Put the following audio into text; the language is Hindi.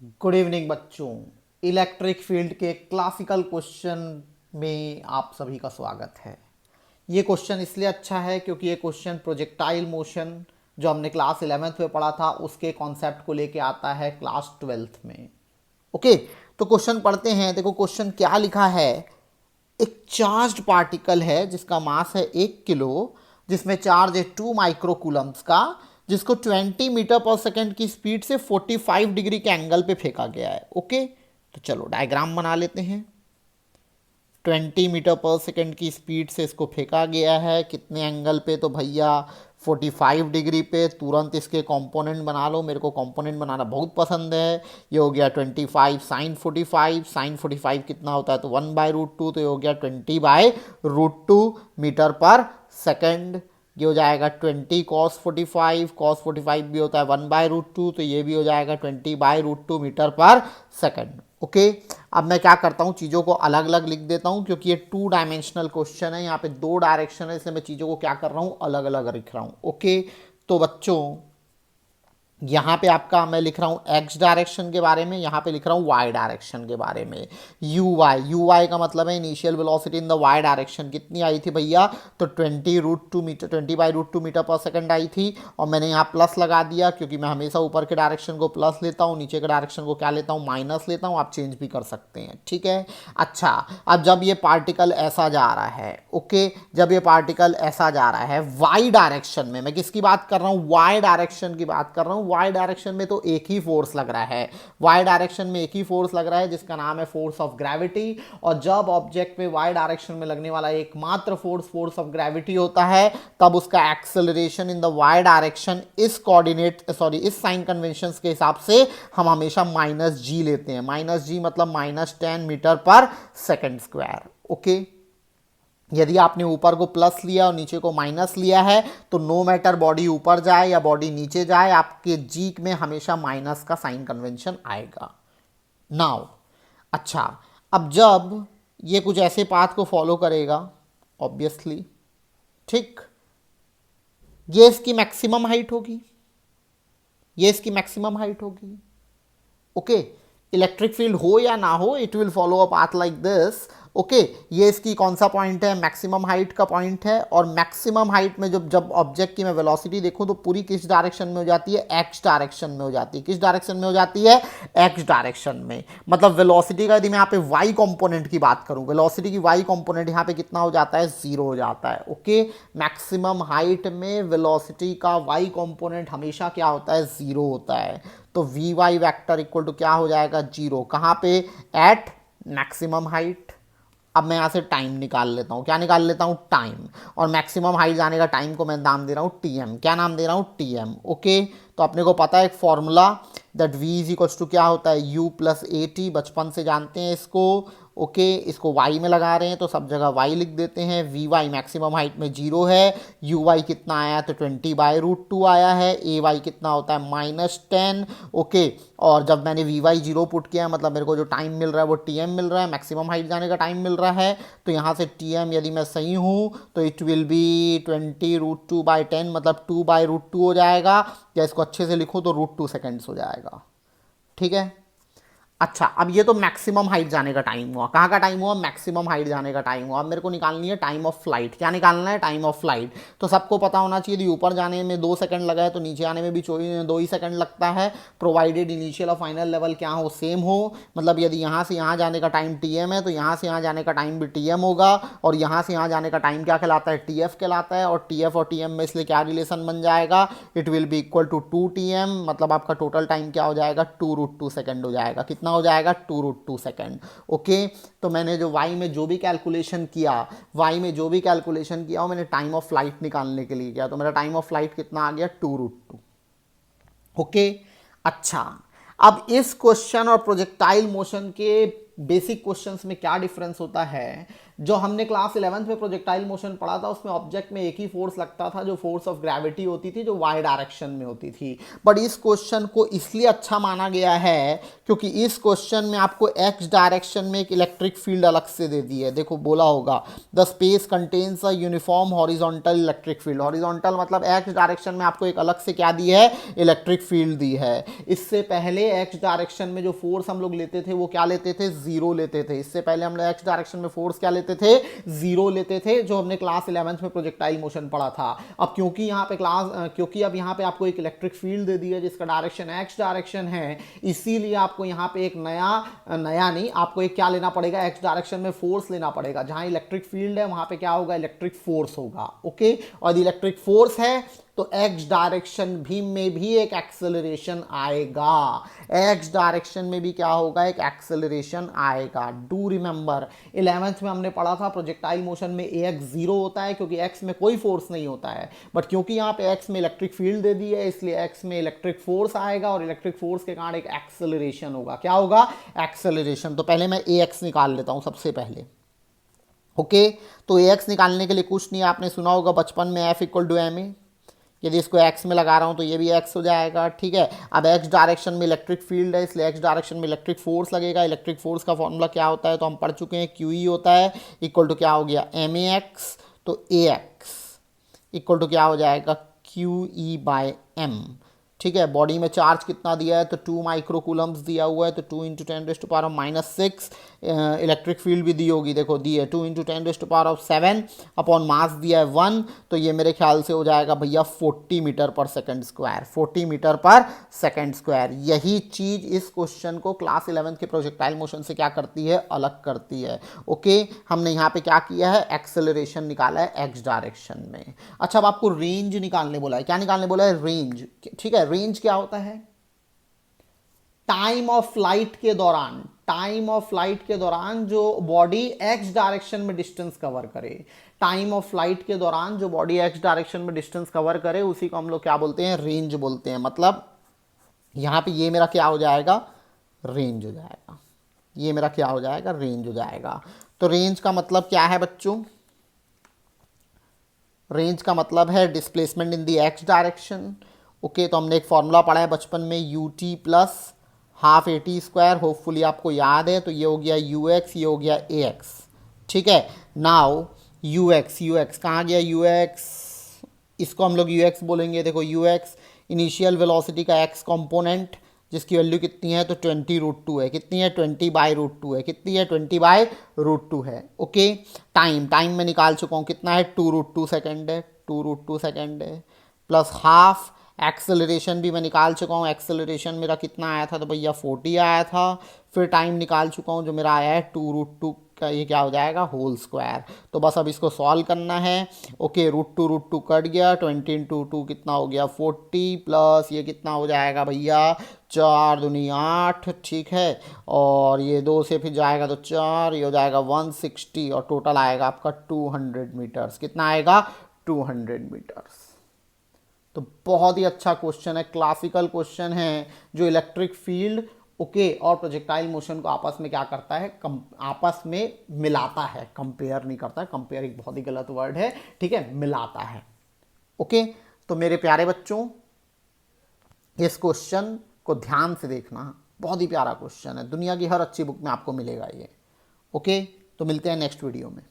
गुड इवनिंग बच्चों। इलेक्ट्रिक फील्ड के क्लासिकल क्वेश्चन में आप सभी का स्वागत है। ये क्वेश्चन इसलिए अच्छा है क्योंकि ये क्वेश्चन प्रोजेक्टाइल मोशन जो हमने क्लास 11th में पढ़ा था उसके कॉन्सेप्ट को लेके आता है क्लास 12th में। ओके, तो क्वेश्चन पढ़ते हैं। देखो क्वेश्चन क्या लिखा है। एक चार्ज्ड पार्टिकल है जिसका मास है 1 किलो, जिसमें चार्ज है 2 माइक्रोकूलम्स का, जिसको 20 मीटर पर सेकेंड की स्पीड से 45 डिग्री के एंगल पे फेंका गया है। ओके, तो चलो डायग्राम बना लेते हैं। 20 मीटर पर सेकेंड की स्पीड से इसको फेंका गया है कितने एंगल पे, तो भैया 45 डिग्री पे। तुरंत इसके कंपोनेंट बना लो, मेरे को कंपोनेंट बनाना बहुत पसंद है। ये हो गया 25 साइन 45 कितना होता है, तो 1/√2, तो ये हो गया 20/√2 मीटर पर सेकेंड। ये हो जाएगा 20 cos 45, cos 45 भी होता है 1/√2, तो ये भी हो जाएगा 20/√2 मीटर पर सेकेंड। ओके, अब मैं क्या करता हूँ, चीज़ों को अलग अलग लिख देता हूँ क्योंकि ये 2 डायमेंशनल क्वेश्चन है। यहाँ पे 2 डायरेक्शन है, इसलिए मैं चीज़ों को क्या कर रहा हूँ, अलग अलग लिख रहा हूँ। ओके, तो बच्चों यहाँ पे आपका मैं लिख रहा हूँ एक्स डायरेक्शन के बारे में, यहाँ पे लिख रहा हूँ वाई डायरेक्शन के बारे में। यू वाई का मतलब है initial velocity in the Y direction कितनी आई थी भैया, तो 20 मीटर पर सेकंड आई थी। और मैंने यहाँ प्लस लगा दिया क्योंकि मैं हमेशा ऊपर के डायरेक्शन को प्लस लेता हूँ, नीचे के डायरेक्शन को क्या लेता हूँ, माइनस लेता हूँ। आप चेंज भी कर सकते हैं, ठीक है। अच्छा, अब जब ये पार्टिकल ऐसा जा रहा है, ओके, जब ये पार्टिकल ऐसा जा रहा है वाई डायरेक्शन में, मैं किसकी बात कर रहा हूँ, वाई डायरेक्शन की बात कर रहा हूँ। वाई डायरेक्शन में तो एक ही फोर्स लग रहा है, वाई डायरेक्शन में एक ही फोर्स लग रहा है जिसका नाम है फोर्स ऑफ ग्रेविटी। और जब ऑब्जेक्ट में वाई डायरेक्शन में लगने वाला एकमात्र फोर्स फोर्स ऑफ ग्रेविटी होता है, तब उसका acceleration in the Y direction इस कोऑर्डिनेट इस साइन कन्वेंशन के हिसाब से हम हमेशा -g लेते हैं। -g मतलब -10 मीटर पर सेकेंड स्क्वायर। ओके, यदि आपने ऊपर को प्लस लिया और नीचे को माइनस लिया है, तो नो मैटर बॉडी ऊपर जाए या बॉडी नीचे जाए, आपके जी में हमेशा माइनस का साइन कन्वेंशन आएगा। नाउ अच्छा, अब जब ये कुछ ऐसे पाथ को फॉलो करेगा, ऑब्वियसली, ठीक, ये इसकी मैक्सिमम हाइट होगी, ये इसकी मैक्सिमम हाइट होगी। ओके, इलेक्ट्रिक फील्ड हो या ना हो, it will follow a path like this. Okay, ये इसकी कौन सा पॉइंट है, मैक्सिमम हाइट का पॉइंट है। और मैक्सिमम हाइट में जब जब ऑब्जेक्ट की मैं वेलोसिटी देखूं तो पूरी किस डायरेक्शन में हो जाती है, एक्स डायरेक्शन में हो जाती है। किस डायरेक्शन में हो जाती है, एक्स डायरेक्शन में। मतलब वेलोसिटी का यदि मैं यहाँ पे वाई कंपोनेंट की बात करूं, वेलोसिटी की वाई कंपोनेंट यहाँ पे कितना हो जाता है, 0 हो जाता है। ओके, मैक्सिमम हाइट में वेलोसिटी का वाई कंपोनेंट हमेशा क्या होता है, 0 होता है। तो V Y vector equal to क्या हो जाएगा, 0। कहाँ पे, एट मैक्सिमम हाइट। अब मैं यहाँ से टाइम निकाल लेता हूँ, क्या निकाल लेता हूँ, टाइम। और मैक्सिमम हाइट जाने का टाइम को मैं नाम दे रहा हूँ टी एम। क्या नाम दे रहा हूँ, टी एम। ओके, तो अपने को पता है एक formula, that V is equals to क्या होता है, यू प्लस ए टी, बचपन से जानते हैं इसको। ओके, इसको वाई में लगा रहे हैं तो सब जगह वाई लिख देते हैं। वी वाई मैक्सिमम हाइट में 0 है, यू वाई कितना आया, तो 20/√2 आया है। ए वाई कितना होता है, -10। ओके, और जब मैंने वी वाई 0 पुट किया मतलब मेरे को जो टाइम मिल रहा है वो टी एम मिल रहा है, मैक्सिमम हाइट जाने का टाइम मिल रहा है। तो यहाँ से टी एम यदि मैं सही हूँ तो इट विल बी 20√2/10, मतलब 2/√2 हो जाएगा। या इसको अच्छे से लिखो तो √2 सेकेंड्स हो जाएगा, ठीक है। अच्छा, अब ये तो मैक्सिमम हाइट जाने का टाइम हुआ। कहाँ का टाइम हुआ, मैक्सिमम हाइट जाने का टाइम हुआ। अब मेरे को निकालनी है टाइम ऑफ फ्लाइट। क्या निकालना है, टाइम ऑफ फ्लाइट। तो सबको पता होना चाहिए, यदि ऊपर जाने में 2 सेकंड लगा है तो नीचे आने में भी 2 ही सेकंड लगता है, प्रोवाइडेड इनिशियल और फाइनल लेवल क्या हो, सेम हो। मतलब यदि यहाँ से यहाँ जाने का टाइम टी एम है तो यहाँ से यहाँ जाने का टाइम भी टी एम होगा। और यहाँ से यहाँ जाने का टाइम क्या कहलाता है, टी एफ कहलाता है। और टी एफ और टी एम में इसलिए क्या रिलेशन बन जाएगा, it will be equal to 2 TM। मतलब आपका टोटल टाइम क्या हो जाएगा, 2√2 सेकंड हो जाएगा। कितना हो जाएगा, 2√2 सेकंड। ओके, तो मैंने जो वाई में जो भी कैलकुलेशन किया, वाई में जो भी कैलकुलेशन किया वो मैंने टाइम ऑफ फ्लाइट निकालने के लिए किया। तो मेरा टाइम ऑफ फ्लाइट कितना आ गया, 2√2। ओके, अच्छा, अब इस क्वेश्चन और प्रोजेक्टाइल मोशन के बेसिक क्वेश्चंस में क्या डिफरेंस होता है। जो हमने क्लास 11th में प्रोजेक्टाइल मोशन पढ़ा था उसमें ऑब्जेक्ट में एक ही फोर्स लगता था, जो फोर्स ऑफ ग्रेविटी होती थी, जो वाई डायरेक्शन में होती थी। बट इस क्वेश्चन को इसलिए अच्छा माना गया है क्योंकि इस क्वेश्चन में आपको एक्स डायरेक्शन में एक इलेक्ट्रिक फील्ड अलग से दे दी है। देखो बोला होगा the space contains a uniform horizontal electric field. Horizontal मतलब एक्स डायरेक्शन में आपको एक अलग से क्या दी है, इलेक्ट्रिक फील्ड दी है। इससे पहले एक्स डायरेक्शन में जो फोर्स हम लोग लेते थे वो क्या लेते थे, जीरो लेते थे। इससे पहले हम लोग एक्स डायरेक्शन में फोर्स क्या लेते थे, जीरो लेते थे, जो हमने क्लास 11th में प्रोजेक्टाइल मोशन पढ़ा था। अब क्योंकि अब यहाँ पे आपको एक इलेक्ट्रिक फील्ड दे दी है जिसका डायरेक्शन एक्स डायरेक्शन है, इसीलिए आपको यहाँ पे एक नया नहीं, आपको एक क्या लेना पड़ेगा, एक्स डायरेक्शन में फोर्स लेना पड़ेगा। जहां इलेक्ट्रिक फील्ड है वहां पे क्या होगा, इलेक्ट्रिक फोर्स होगा। ओके, और इलेक्ट्रिक फोर्स है तो एक्स डायरेक्शन में भी एक एक्सेलरेशन आएगा। एक्स डायरेक्शन में भी क्या होगा, एक एक्सेलरेशन आएगा। डू रिमेंबर 11th में हमने पढ़ा था प्रोजेक्टाइल मोशन में एक्स जीरो होता है क्योंकि एक्स में कोई फोर्स नहीं होता है, बट क्योंकि यहाँ पे एक्स में इलेक्ट्रिक फील्ड दे दी है इसलिए एक्स में इलेक्ट्रिक फोर्स आएगा और इलेक्ट्रिक फोर्स के कारण एक एक्सेलरेशन होगा। क्या होगा, एक्सेलरेशन। तो पहले मैं ए एक्स निकाल लेता हूं सबसे पहले। ओके, तो ए एक्स निकालने के लिए कुछ नहीं, आपने सुना होगा बचपन में F equal to M A. यदि इसको x में लगा रहा हूं तो ये भी x हो जाएगा। ठीक है, अब x डायरेक्शन में इलेक्ट्रिक फील्ड है इसलिए x डायरेक्शन में इलेक्ट्रिक फोर्स लगेगा। इलेक्ट्रिक फोर्स का फॉर्मूला क्या होता है तो हम पढ़ चुके हैं, QE होता है, इक्वल टू क्या हो गया, MAX। तो AX इक्वल टू क्या हो जाएगा, QE/m। ठीक है, बॉडी में चार्ज कितना दिया है तो 2 माइक्रोकूलम्स दिया हुआ है, तो 2 इंटू 10⁻⁻6। इलेक्ट्रिक फील्ड भी दी होगी, देखो दी है 2 इंटू 10⁻7 अपॉन मास दिया है 1, तो ये मेरे ख्याल से हो जाएगा भैया 40 मीटर पर सेकंड स्क्वायर। 40 मीटर पर सेकंड स्क्वायर। यही चीज इस क्वेश्चन को क्लास 11th के प्रोजेक्टाइल मोशन से क्या करती है, अलग करती है। ओके, हमने यहाँ पे क्या किया है, एक्सेलरेशन निकाला है एक्स डायरेक्शन में। अच्छा, अब आपको रेंज निकालने बोला है। क्या निकालने बोला है, रेंज। ठीक है, रेंज क्या होता है, टाइम ऑफ फ्लाइट के दौरान जो बॉडी एक्स डायरेक्शन में डिस्टेंस कवर करे। टाइम ऑफ फ्लाइट के दौरान जो बॉडी एक्स डायरेक्शन में डिस्टेंस कवर करे उसी को हम लोग क्या बोलते हैं, रेंज बोलते हैं। मतलब यहां पे ये मेरा क्या हो जाएगा, रेंज हो जाएगा। ये मेरा क्या हो जाएगा, रेंज हो जाएगा। तो रेंज का मतलब क्या है बच्चों, रेंज का मतलब है displacement in the x direction. Okay, तो हमने एक फॉर्मूला पढ़ा है बचपन में, ut plus half AT²। Hopefully आपको याद है। तो ये हो गया ux, ये हो गया ax। ठीक है, नाउ ux कहाँ गया, ux इसको हम लोग ux बोलेंगे। देखो ux इनिशियल वेलोसिटी का x कंपोनेंट जिसकी वैल्यू कितनी है तो 20√2 है। कितनी है, 20/√2 है। कितनी है, 20/√2 है। ओके, टाइम में निकाल चुका हूँ, कितना है, 2√2 सेकेंड है। 2√2 सेकेंड है प्लस हाफ। एक्सेलरेशन भी मैं निकाल चुका हूँ, एक्सेलरेशन मेरा कितना आया था तो भैया 40 आया था। फिर टाइम निकाल चुका हूँ जो मेरा आया है 2√2 का, ये क्या हो जाएगा, होल स्क्वायर। तो बस अब इसको सॉल्व करना है। ओके, √2 कट गया, 20 इंटू 2 कितना हो गया 40, प्लस ये कितना हो जाएगा भैया 4 दूनी 8। ठीक है, और ये 2 से फिर जाएगा तो 4, ये हो जाएगा 160 और टोटल आएगा आपका 200 मीटर्स। कितना आएगा, 200 मीटर्स। तो बहुत ही अच्छा क्वेश्चन है, क्लासिकल क्वेश्चन है जो इलेक्ट्रिक फील्ड ओके और प्रोजेक्टाइल मोशन को आपस में क्या करता है, आपस में मिलाता है, कंपेयर नहीं करता है। कंपेयर एक बहुत ही गलत वर्ड है। ठीक है, मिलाता है। ओके, तो मेरे प्यारे बच्चों इस क्वेश्चन को ध्यान से देखना, बहुत ही प्यारा क्वेश्चन है, दुनिया की हर अच्छी बुक में आपको मिलेगा ये। ओके, तो मिलते हैं नेक्स्ट वीडियो में।